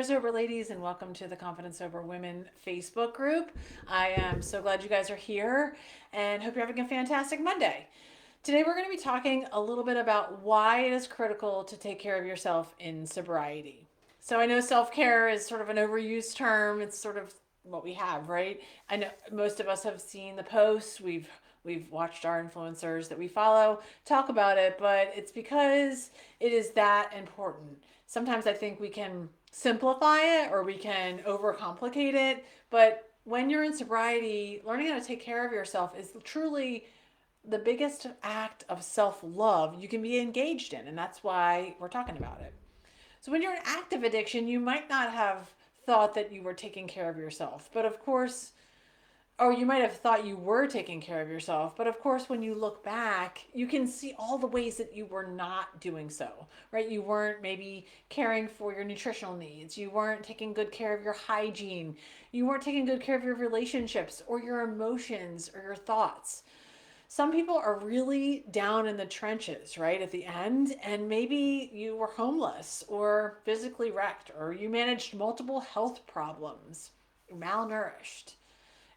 Sober ladies, and welcome to the Confident Sober Women Facebook group. I am so glad you guys are here and hope you're having a fantastic Monday. Today, we're going to be talking a little bit about why it is critical to take care of yourself in sobriety. So, I know self care is sort of an overused term, it's sort of what we have, right? I know most of us have seen the posts, we've watched our influencers that we follow talk about it, but it's because it is that important. Sometimes I think we can simplify it or we can overcomplicate it, but when you're in sobriety, learning how to take care of yourself is truly the biggest act of self-love you can be engaged in, and that's why we're talking about it. So when you're in active addiction, you might not have thought that you were taking care of yourself, but of course, or you might have thought you were taking care of yourself, but of course, when you look back, you can see all the ways that you were not doing so, right? You weren't maybe caring for your nutritional needs. You weren't taking good care of your hygiene. You weren't taking good care of your relationships or your emotions or your thoughts. Some people are really down in the trenches, right, at the end, and maybe you were homeless or physically wrecked, or you managed multiple health problems, malnourished.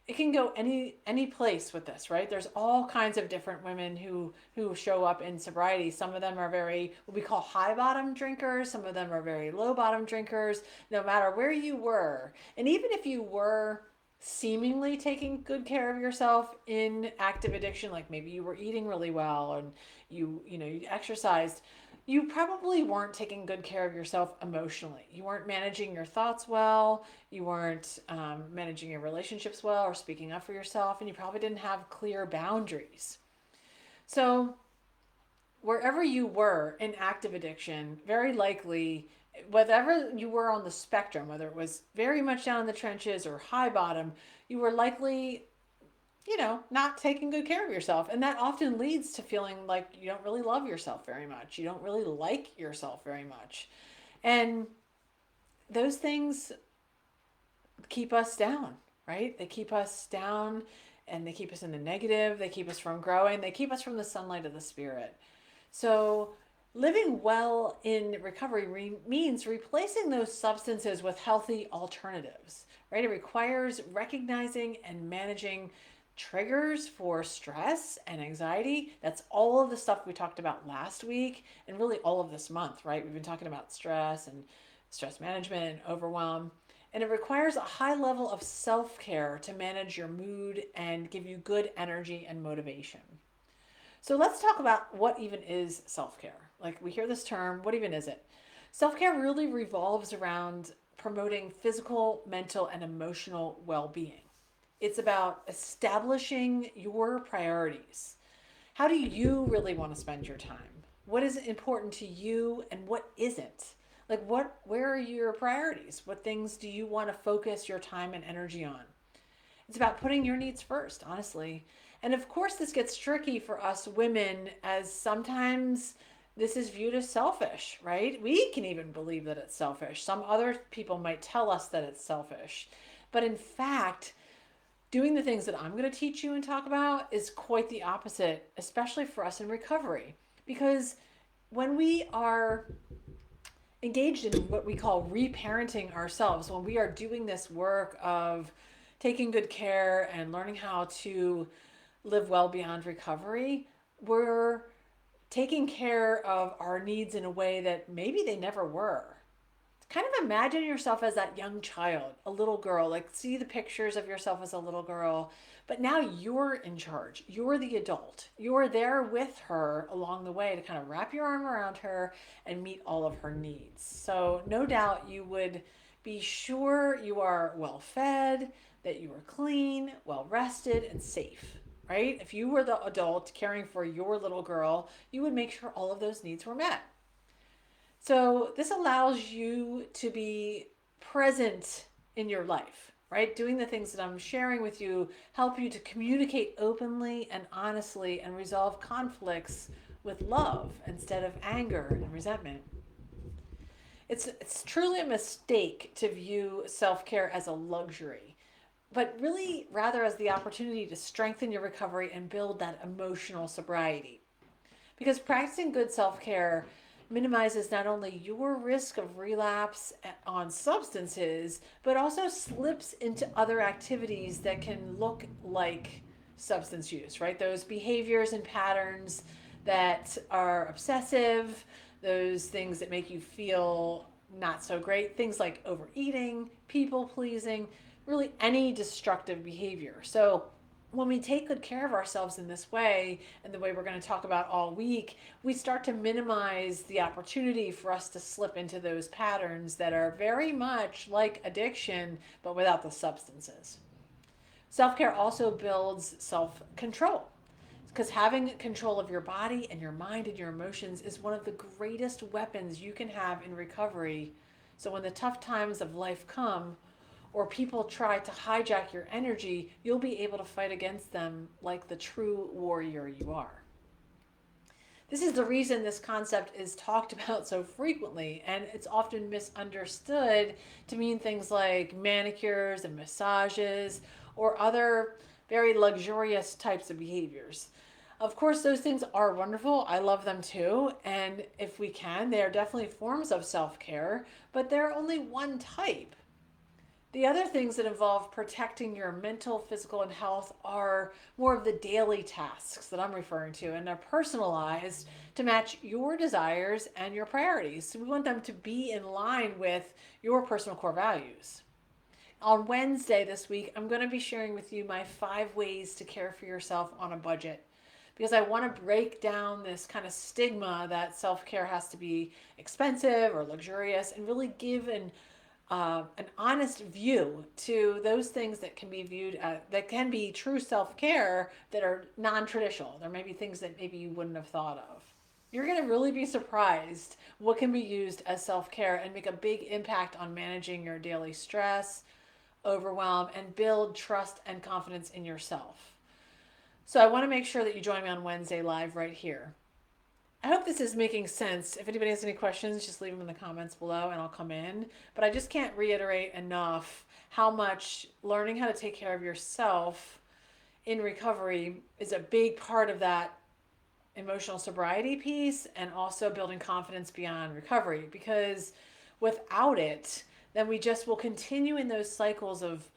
It can go any place with this, right? There's all kinds of different women who show up in sobriety. Some of them are very what we call high bottom drinkers, some of them are very low bottom drinkers. No matter where you were, and even if you were seemingly taking good care of yourself in active addiction, like maybe you were eating really well and you exercised, you probably weren't taking good care of yourself emotionally. You weren't managing your thoughts well. You weren't managing your relationships well or speaking up for yourself. And you probably didn't have clear boundaries. So, wherever you were in active addiction, very likely, whatever you were on the spectrum, whether it was very much down in the trenches or high bottom, you were likely not taking good care of yourself. And that often leads to feeling like you don't really love yourself very much. You don't really like yourself very much. And those things keep us down, right? They keep us down and they keep us in the negative. They keep us from growing. They keep us from the sunlight of the spirit. So, living well in recovery means replacing those substances with healthy alternatives, right? It requires recognizing and managing triggers for stress and anxiety. That's all of the stuff we talked about last week and really all of this month, right? We've been talking about stress and stress management and overwhelm. And it requires a high level of self care to manage your mood and give you good energy and motivation. So let's talk about what even is self care. Like we hear this term, what even is it? Self care really revolves around promoting physical, mental, and emotional well being. It's about establishing your priorities. How do you really want to spend your time? What is important to you and what isn't? Like where are your priorities? What things do you want to focus your time and energy on? It's about putting your needs first, honestly. And of course, this gets tricky for us women as sometimes this is viewed as selfish, right? We can even believe that it's selfish. Some other people might tell us that it's selfish. But in fact, doing the things that I'm going to teach you and talk about is quite the opposite, especially for us in recovery. Because when we are engaged in what we call reparenting ourselves, when we are doing this work of taking good care and learning how to live well beyond recovery, we're taking care of our needs in a way that maybe they never were. Kind of imagine yourself as that young child, a little girl, like see the pictures of yourself as a little girl, but now you're in charge. You're the adult. You're there with her along the way to kind of wrap your arm around her and meet all of her needs. So, no doubt you would be sure you are well fed, that you are clean, well rested, and safe, right? If you were the adult caring for your little girl, you would make sure all of those needs were met. So this allows you to be present in your life, right? Doing the things that I'm sharing with you help you to communicate openly and honestly and resolve conflicts with love instead of anger and resentment. It's truly a mistake to view self-care as a luxury, but really rather as the opportunity to strengthen your recovery and build that emotional sobriety. Because practicing good self care minimizes not only your risk of relapse on substances, but also slips into other activities that can look like substance use, right? Those behaviors and patterns that are obsessive, those things that make you feel not so great, things like overeating, people pleasing, really any destructive behavior. So, when we take good care of ourselves in this way, and the way we're going to talk about all week, we start to minimize the opportunity for us to slip into those patterns that are very much like addiction, but without the substances. Self care also builds self control, because having control of your body and your mind and your emotions is one of the greatest weapons you can have in recovery. So when the tough times of life come, or people try to hijack your energy, you'll be able to fight against them like the true warrior you are. This is the reason this concept is talked about so frequently, and it's often misunderstood to mean things like manicures and massages or other very luxurious types of behaviors. Of course, those things are wonderful. I love them too. And if we can, they are definitely forms of self care, but they're only one type. The other things that involve protecting your mental, physical, and health are more of the daily tasks that I'm referring to, and they're personalized to match your desires and your priorities. So we want them to be in line with your personal core values. On Wednesday this week, I'm going to be sharing with you my 5 ways to care for yourself on a budget, because I want to break down this kind of stigma that self care has to be expensive or luxurious, and really give an honest view to those things that can be viewed that can be true self-care that are non-traditional. There may be things that maybe you wouldn't have thought of. You're going to really be surprised what can be used as self-care and make a big impact on managing your daily stress, overwhelm, and build trust and confidence in yourself. So I want to make sure that you join me on Wednesday live right here. I hope this is making sense. If anybody has any questions, just leave them in the comments below and I'll come in. But I just can't reiterate enough how much learning how to take care of yourself in recovery is a big part of that emotional sobriety piece, and also building confidence beyond recovery. Because without it, then we just will continue in those cycles of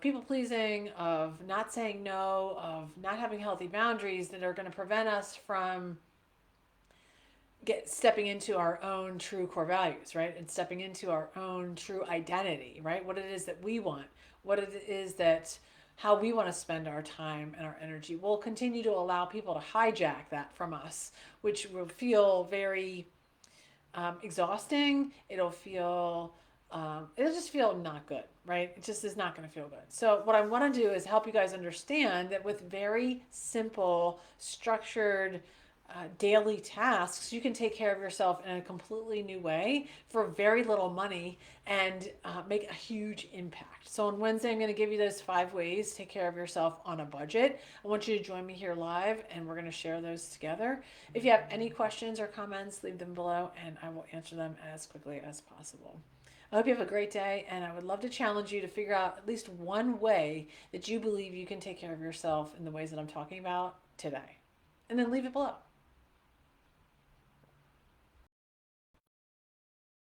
people pleasing, of not saying no, of not having healthy boundaries that are going to prevent us from stepping into our own true core values, right? And stepping into our own true identity, right? What it is that we want, what it is that how we want to spend our time and our energy. We'll continue to allow people to hijack that from us, which will feel very exhausting. It'll just feel not good, right? It just is not going to feel good. So what I want to do is help you guys understand that with very simple, structured daily tasks, you can take care of yourself in a completely new way for very little money and make a huge impact. So on Wednesday, I'm going to give you those 5 ways to take care of yourself on a budget. I want you to join me here live, and we're going to share those together. If you have any questions or comments, leave them below, and I will answer them as quickly as possible. I hope you have a great day, and I would love to challenge you to figure out at least one way that you believe you can take care of yourself in the ways that I'm talking about today. And then leave it below.